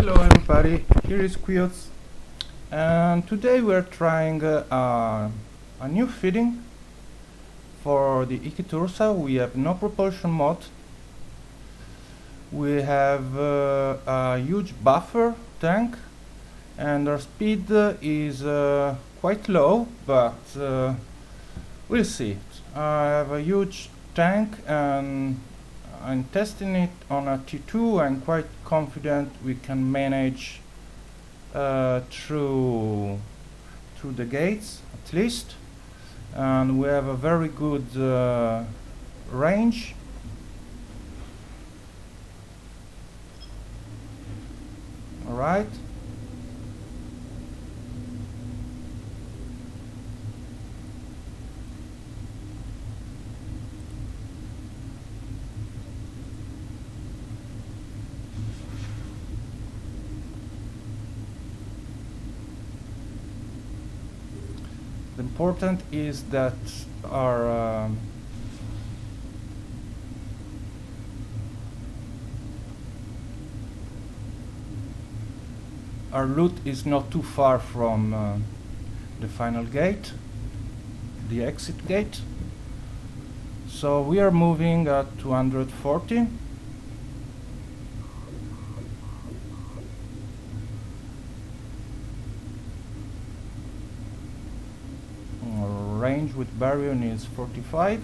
Hello everybody, here is Quiots, and today we're trying a new fitting for the Ikitursa. We have no propulsion mod. We have a huge buffer tank, and our speed is quite low, but we'll see. I have a huge tank and I'm testing it on a T2. I'm quite confident we can manage through the gates at least, and we have a very good range. All right. The important is that our loot is not too far from the final gate, the exit gate. So we are moving at 240. Range with Baryon is 45.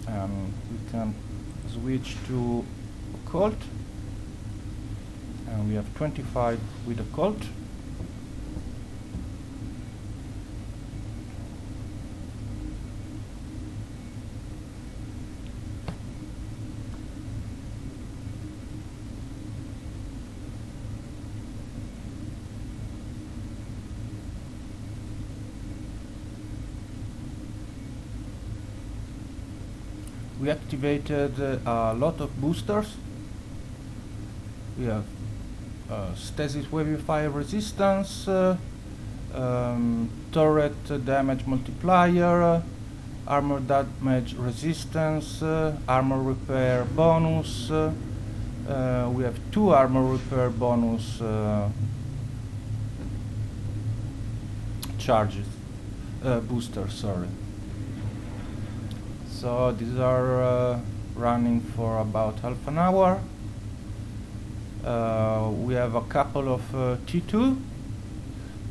We can switch to Occult, and we have 25 with Occult. We activated a lot of boosters. We have stasis wavify resistance, turret damage multiplier, armor damage resistance, armor repair bonus. We have 2 armor repair bonus charges, boosters, sorry. So these are running for about half an hour. We have a couple of T2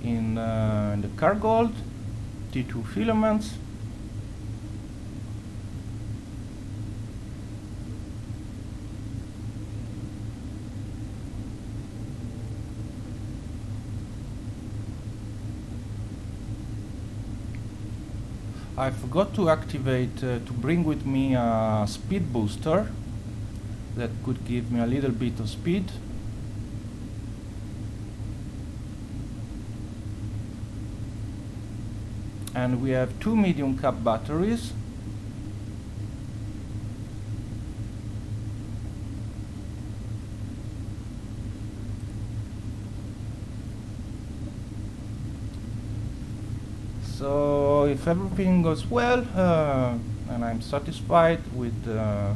in the car gold, T2 filaments. I forgot to activate, to bring with me a speed booster that could give me a little bit of speed. And we have 2 medium cap batteries. So if everything goes well, and I'm satisfied with the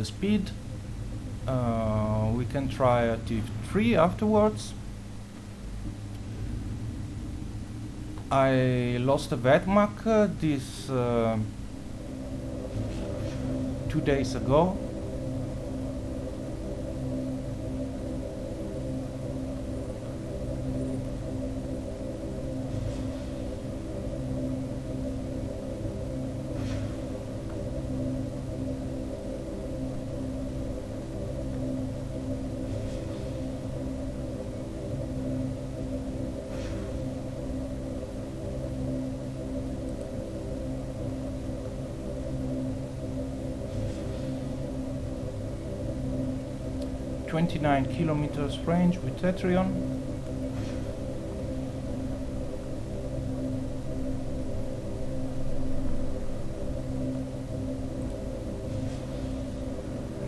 speed, we can try a T3 afterwards. I lost a Vedmak this 2 days ago. .29 kilometers range with Tetryon.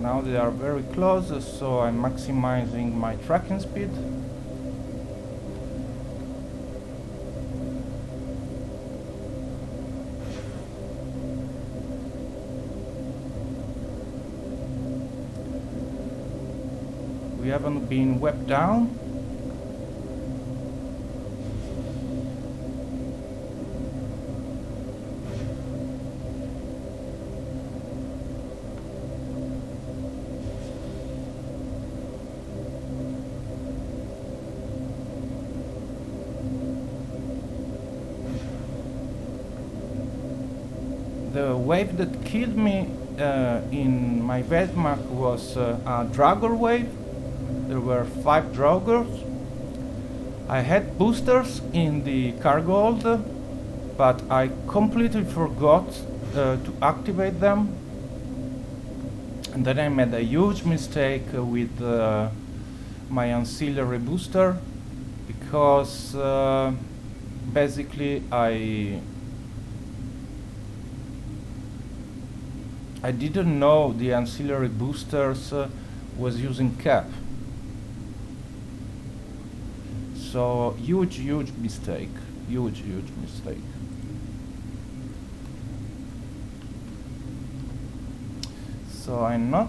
Now they are very close, so I'm maximizing my tracking speed. We haven't been wept down. The wave that killed me in my Vedmak was a Draugr wave. There were 5 Draugrs. I had boosters in the cargo hold, but I completely forgot to activate them. And then I made a huge mistake with my ancillary booster, because basically I didn't know the ancillary boosters was using cap. So huge mistake, huge mistake. So I'm not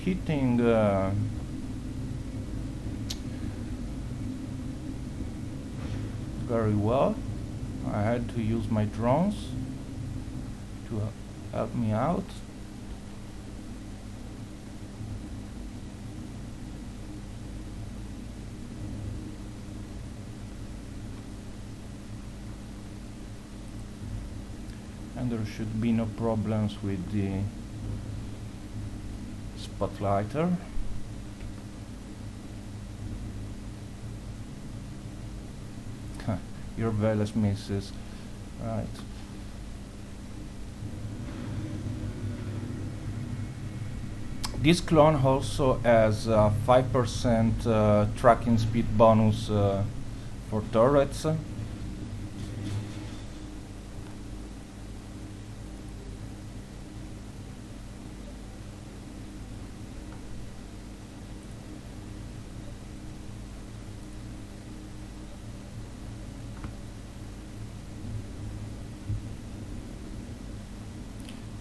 hitting very well. I had to use my drones to help me out. And there should be no problems with the spotlighter. Your Veles misses. Right. This clone also has 5% tracking speed bonus for turrets.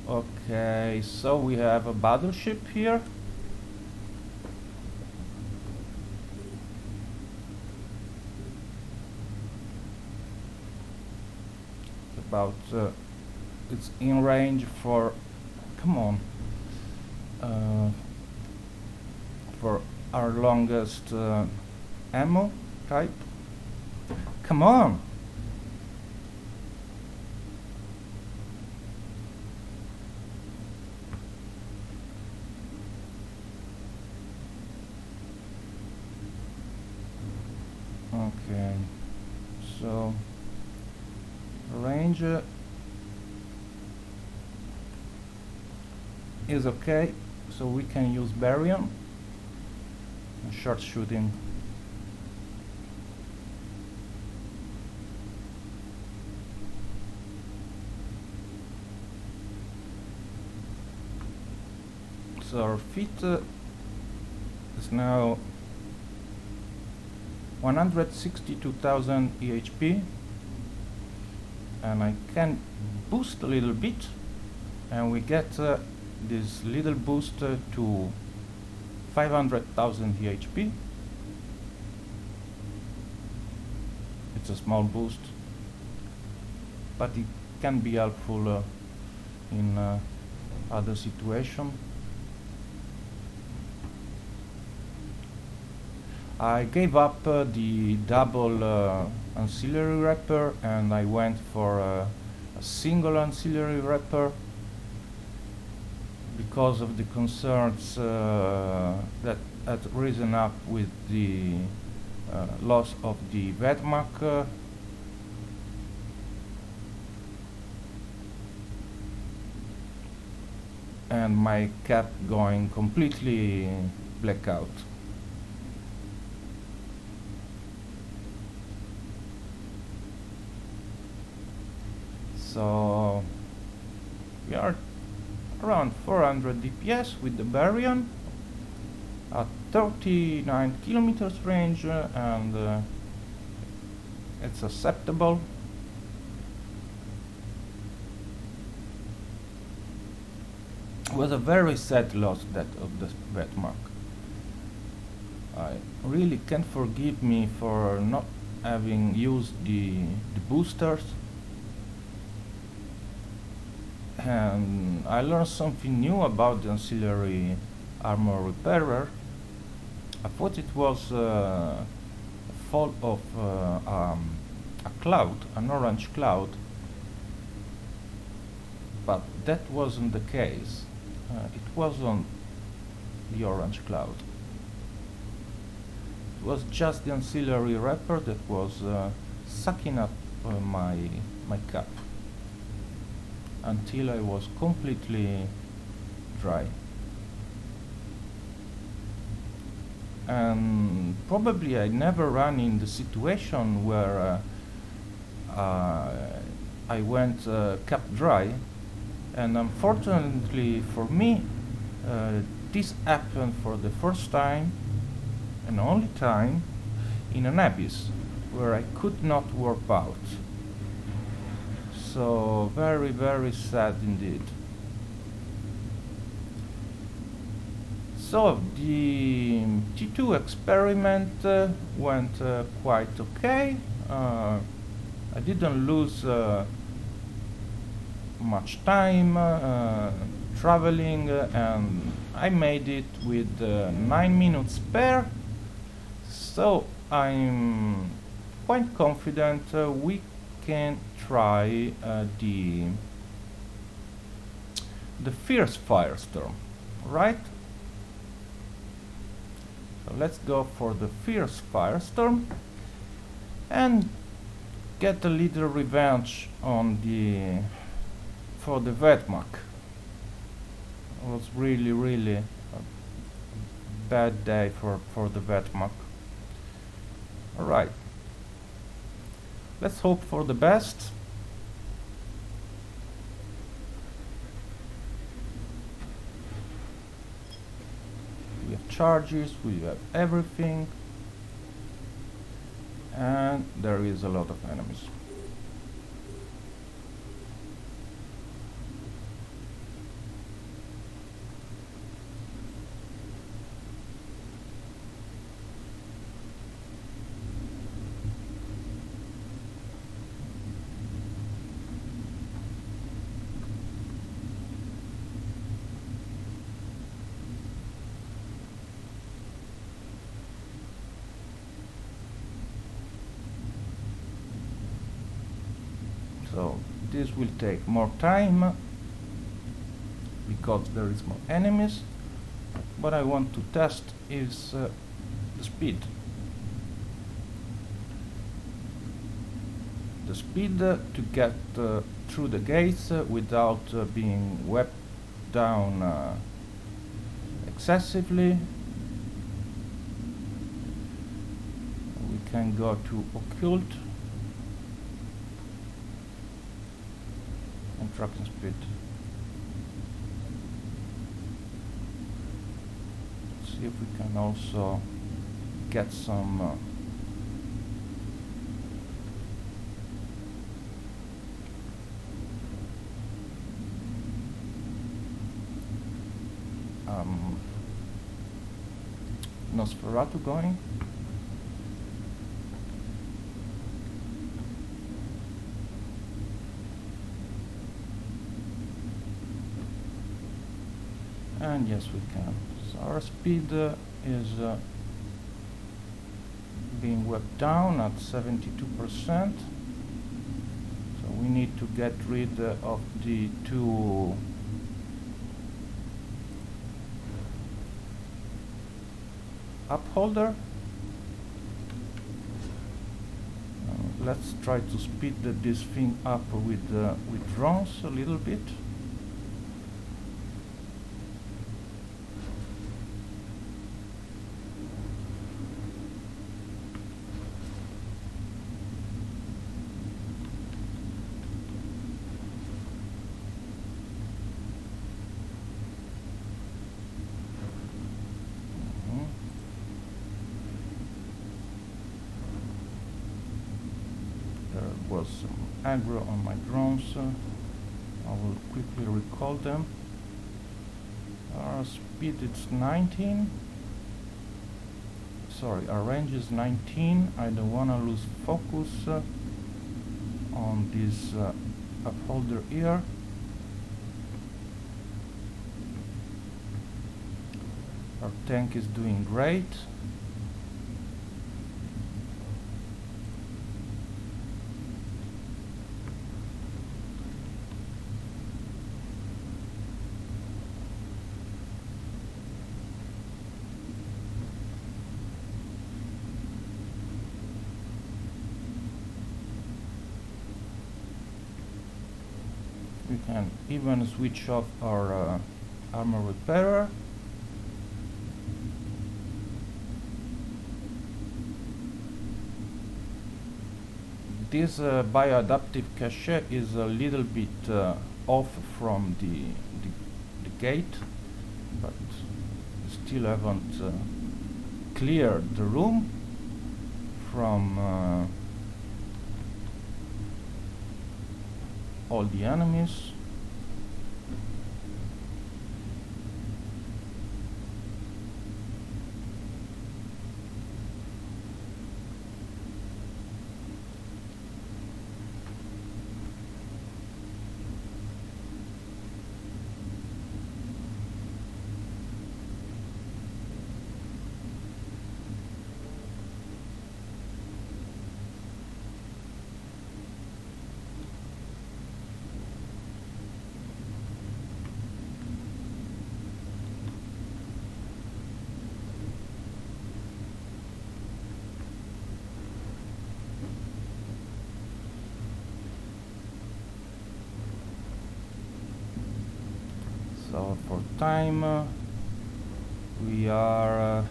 Okay, so we have a battleship here. About it's in range for, come on, for our longest ammo type. Come on. Okay, so range is okay, so we can use Baryon and short shooting. So our feet is now 162,000 EHP, and I can boost a little bit, and we get this little boost to 500,000 EHP. It's a small boost, but it can be helpful in other situations. I gave up the double ancillary repair, and I went for a single ancillary repair because of the concerns that had risen up with the loss of the Vedmak. And my cap going completely blackout. So we are around 400 DPS with the Baryon at 39 kilometers range, and it's acceptable. It was a very sad loss, that of the Vedmak. I really can't forgive me for not having used the boosters, and I learned something new about the ancillary armor repairer. I thought it was a fall of a cloud, an orange cloud, but that wasn't the case. It wasn't the orange cloud. It was just the ancillary wrapper that was sucking up my cap until I was completely dry. And probably I never ran in the situation where I went cap dry, and unfortunately for me this happened for the first time and only time in an abyss where I could not warp out. So very, very sad indeed. So the T2 experiment went quite okay. I didn't lose much time traveling, and I made it with 9 minutes spare. So I'm quite confident we can try the fierce firestorm, right? So let's go for the fierce firestorm and get a little revenge on for the Vedmak. It was really a bad day for the Vedmak. Alright, let's hope for the best. We have charges, we have everything, and there is a lot of enemies. So this will take more time because there is more enemies, but I want to test is the speed. The speed to get through the gates without being wept down excessively. We can go to Occult and tracking speed. Let's see if we can also get some Nosferatu going. And yes, we can. So our speed is being wept down at 72%. So we need to get rid of the two upholder. Let's try to speed this thing up with drones a little bit. aggro on my drones. I will quickly recall them. Our speed is 19. Sorry, our range is 19. I don't want to lose focus on this upholder here. Our tank is doing great. We can even switch off our armor repairer. This bioadaptive cache is a little bit off from the gate, but still haven't cleared the room from all the enemies. So for time, we are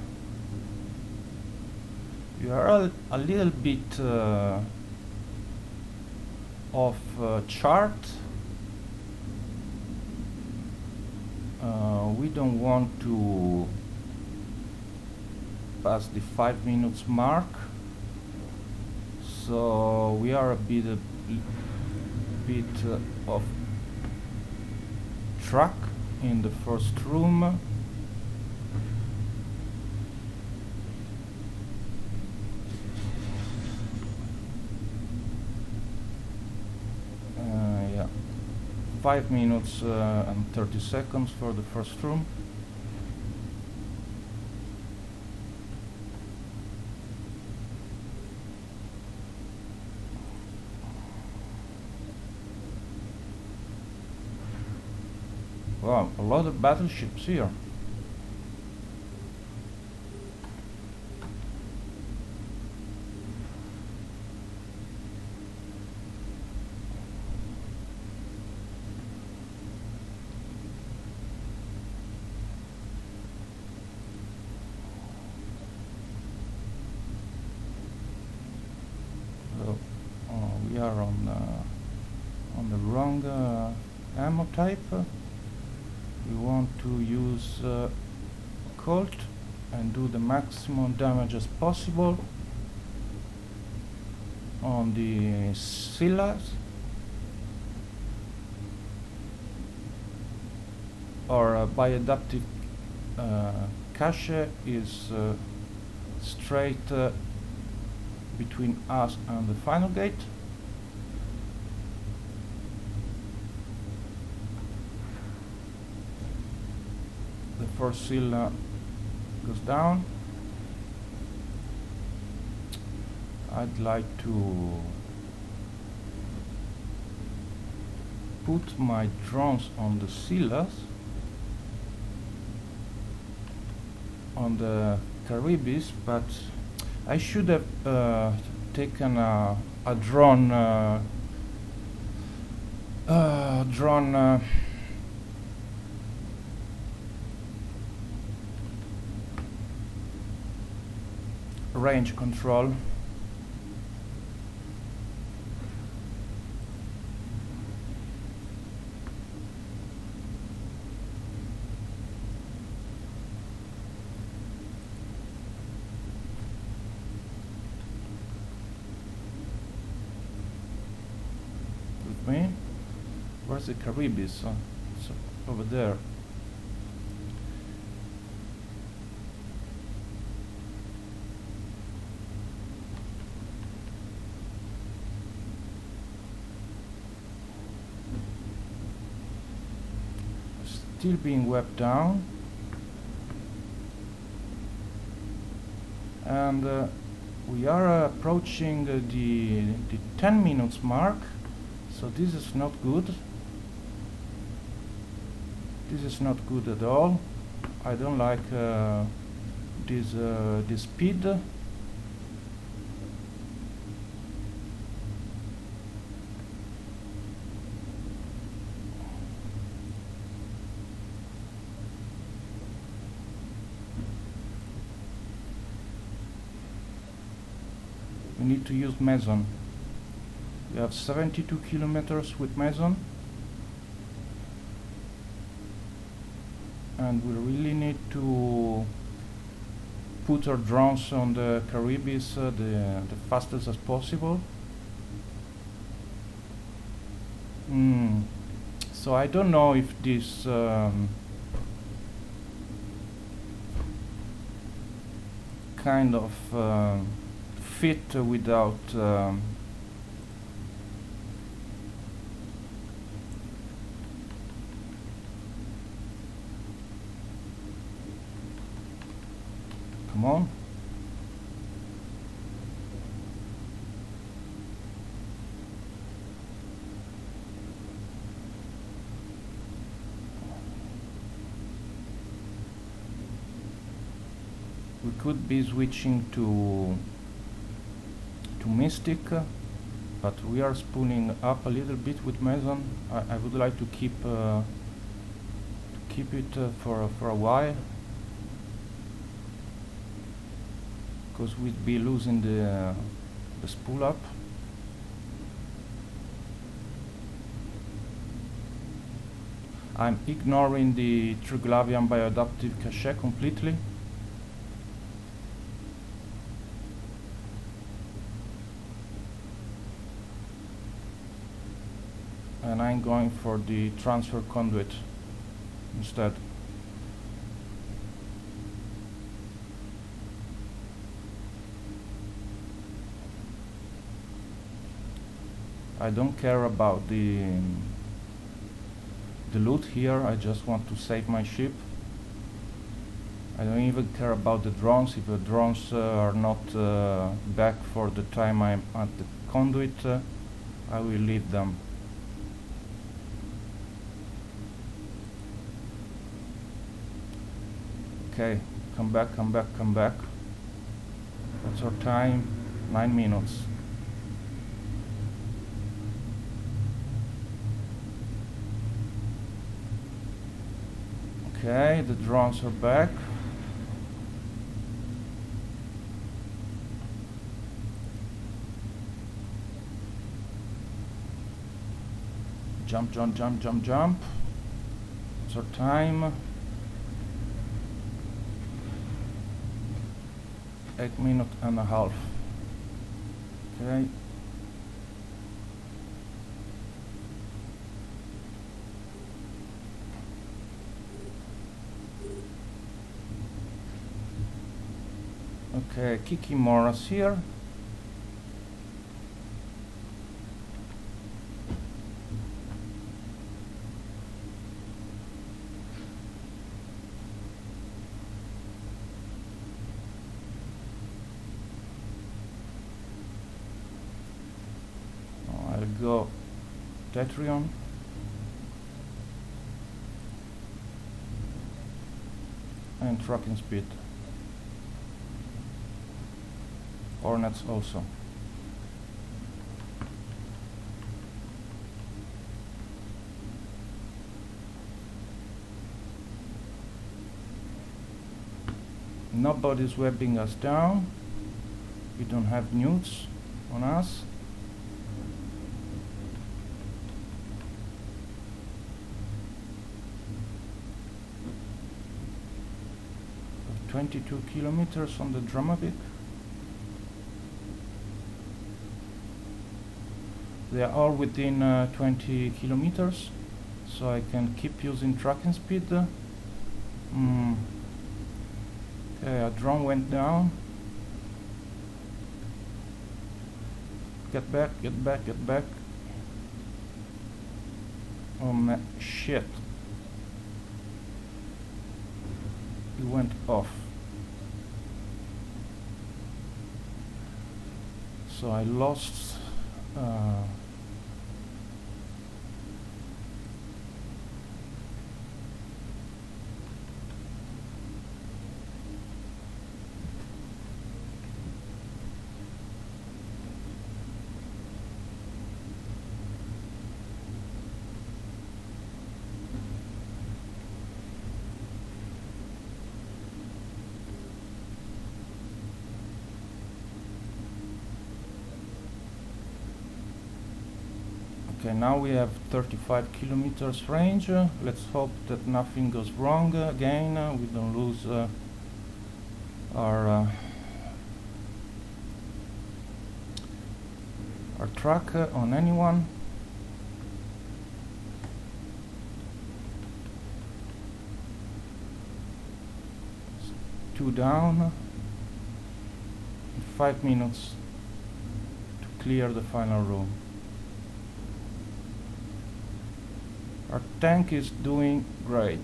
a little bit off chart. We don't want to pass the 5 minutes mark, so we are a bit off track in the first room. Yeah, 5 minutes and 30 seconds for the first room. Wow, a lot of battleships here. So, we are on the wrong ammo type. We want to use Occult and do the maximum damage as possible on the Scylla's. Our bioadaptive cache is straight between us and the final gate. The first Scylla goes down. I'd like to put my drones on the Scyllas, on the Caribbees, but I should have taken a drone range control. me. Where's the Caribbees? It's over there. Still being wept down. And we are approaching the 10 minutes mark, so this is not good. This is not good at all. I don't like this speed. We need to use Meson. We have 72 kilometers with Meson. And we really need to put our drones on the Caribbees the fastest as possible. So I don't know if this kind of fit without come on. We could be switching to Mystic, but we are spooling up a little bit with Meson. I would like to keep it for a while, because we'd be losing the spool up. I'm ignoring the Triglavian bioadaptive cache completely. And I'm going for the transfer conduit instead. I don't care about the loot here. I just want to save my ship. I don't even care about the drones. If the drones are not back for the time I'm at the conduit, I will leave them. Okay, come back, come back, come back. What's our time? 9 minutes. Okay, the drones are back. Jump, jump, jump, jump, jump. What's our time? 8 minutes and a half. Okay. Okay, Kikimora's here. Go Tetryon. And trucking speed. Hornets also. Nobody's webbing us down. We don't have newts on us. 22 kilometers on the Dramavic. They are all within 20 kilometers, so I can keep using tracking speed. Okay, a drone went down. Get back, get back, get back. Oh man, shit. It went off. So I lost okay, now we have 35 kilometers range. Let's hope that nothing goes wrong again. We don't lose our track on anyone. Two down. 5 minutes to clear the final room. Our tank is doing great.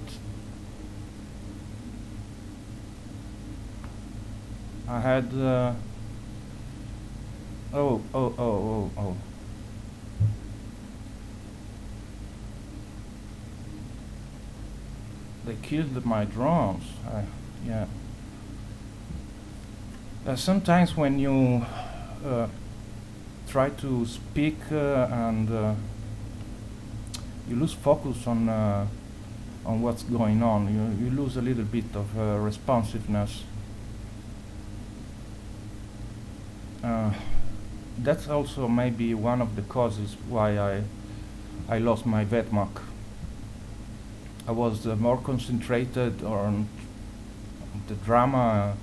I had oh. They killed my drones. Yeah. Sometimes when you try to speak and you lose focus on what's going on, you lose a little bit of responsiveness. That's also maybe one of the causes why I lost my Vedmak. I was more concentrated on the drama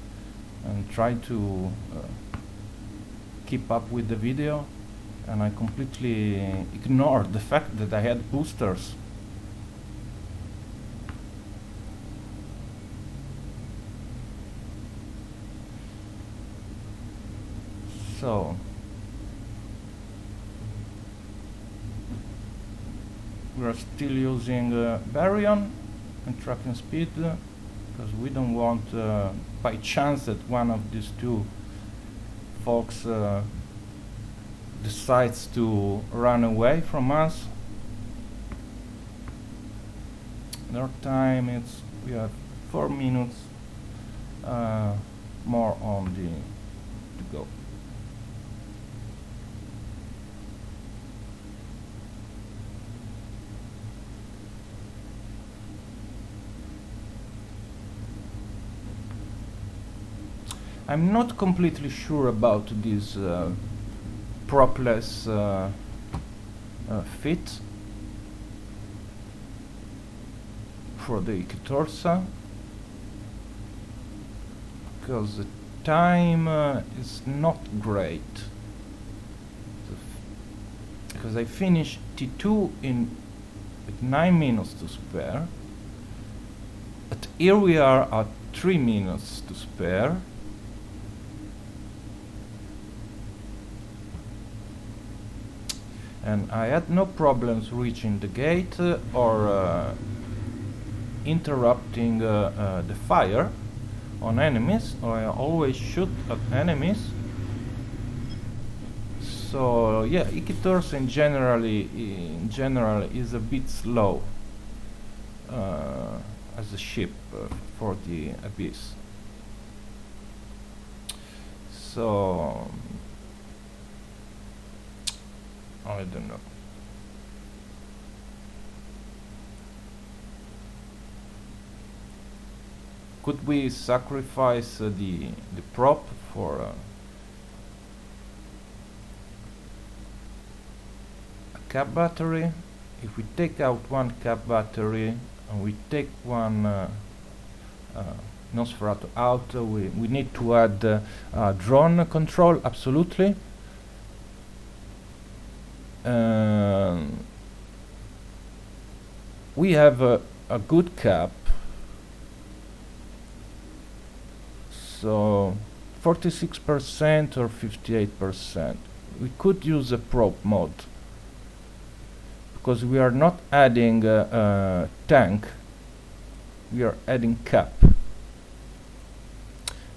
and tried to keep up with the video, and I completely ignored the fact that I had boosters. So we're still using Baryon and tracking speed because we don't want by chance that one of these two folks decides to run away from us. Our time is, we have 4 minutes more on to go. I'm not completely sure about this propless fit for the Ikitursa, because the time is not great, because I finished T2 with 9 minutes to spare, but here we are at 3 minutes to spare. And I had no problems reaching the gate or interrupting the fire on enemies. I always shoot at enemies. So yeah, Ikitursa in general is a bit slow as a ship for the Abyss. So I don't know. Could we sacrifice the prop for a cap battery? If we take out one cap battery and we take one Nosferatu out, we need to add drone control, absolutely. We have a good cap, so 46% or 58%. We could use a prop mode because we are not adding tank, we are adding cap.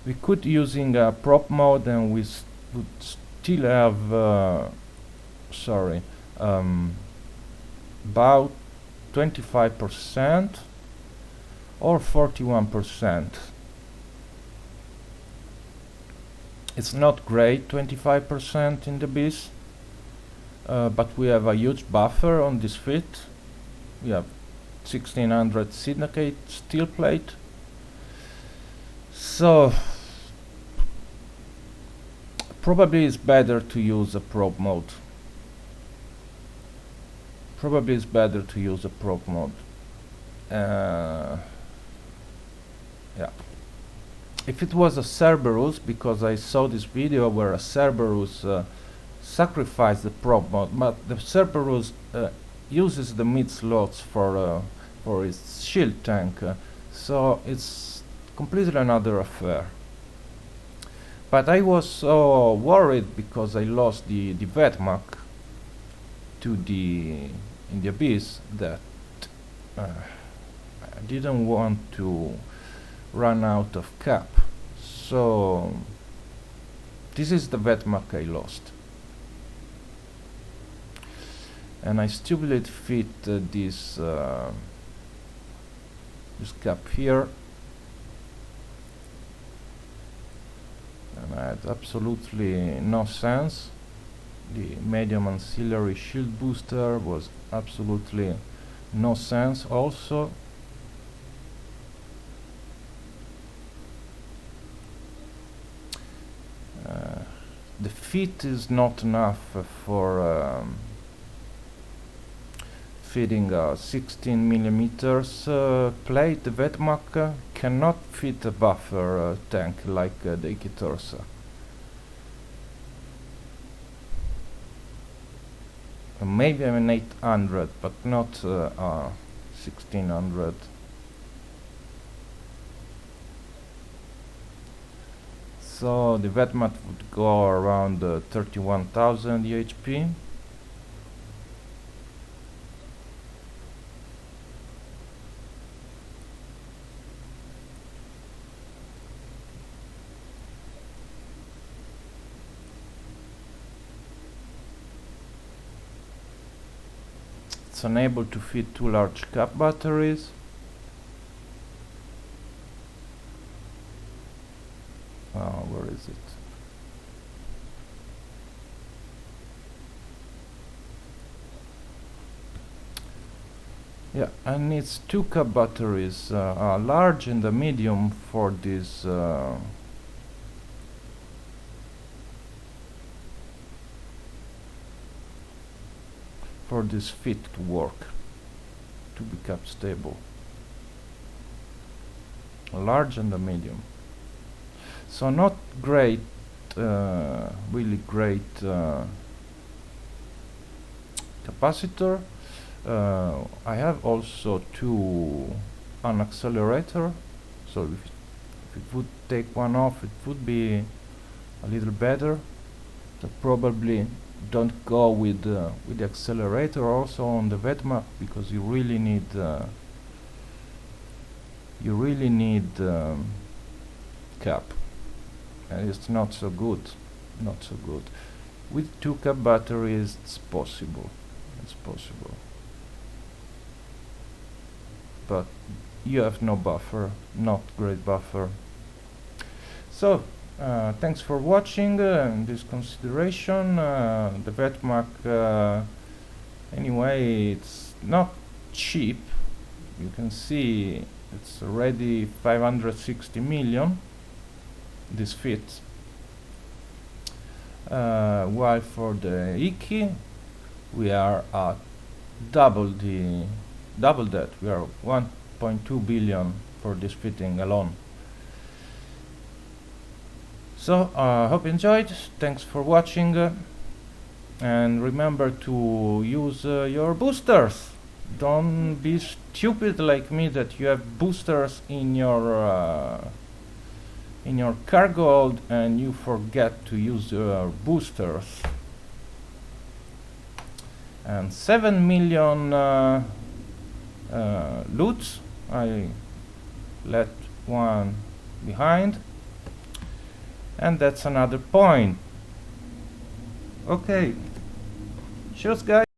We could using a prop mode and we would still have about 25% or 41%. It's not great 25% in the Beast, but we have a huge buffer on this fit. We have 1600 Syndicate steel plate, so probably it's better to use a probe mode. Probably it's better to use a probe mode. Yeah. If it was a Cerberus, because I saw this video where a Cerberus sacrificed the probe mode, but the Cerberus uses the mid slots for its shield tank, so it's completely another affair. But I was so worried because I lost the Vedmak to in the Abyss that I didn't want to run out of cap. So this is the Vedmak I lost, and I still will fit this cap here, and I had absolutely no sense. The medium ancillary shield booster was absolutely no sense also. The fit is not enough for fitting a 16 millimeters plate. The Vedmak cannot fit a buffer tank like the Ikitursa. Maybe I'm an 800, but not 1600. So the Vedmak would go around 31,000 HP. It's unable to fit two large cap batteries. Where is it? Yeah, and it's two cap batteries, a large and a medium for this fit to work, to be cap stable. A large and a medium. So not great, really great capacitor. I have also an accelerator, so if it would take one off, it would be a little better. So probably don't go with the accelerator also on the Vedmak, because you really need cap. And it's not so good, With two cap batteries, it's possible, but you have no buffer, not great buffer. So thanks for watching this consideration. The Vedmak, anyway, it's not cheap. You can see it's already 560 million. This fits, while for the IKKI we are at double that. We are 1.2 billion for this fitting alone. So hope you enjoyed. Thanks for watching, And remember to use your boosters. Don't be stupid like me that you have boosters in your cargo hold and you forget to use your boosters. And 7 million loots. I let one behind, and that's another point. Okay, cheers guys.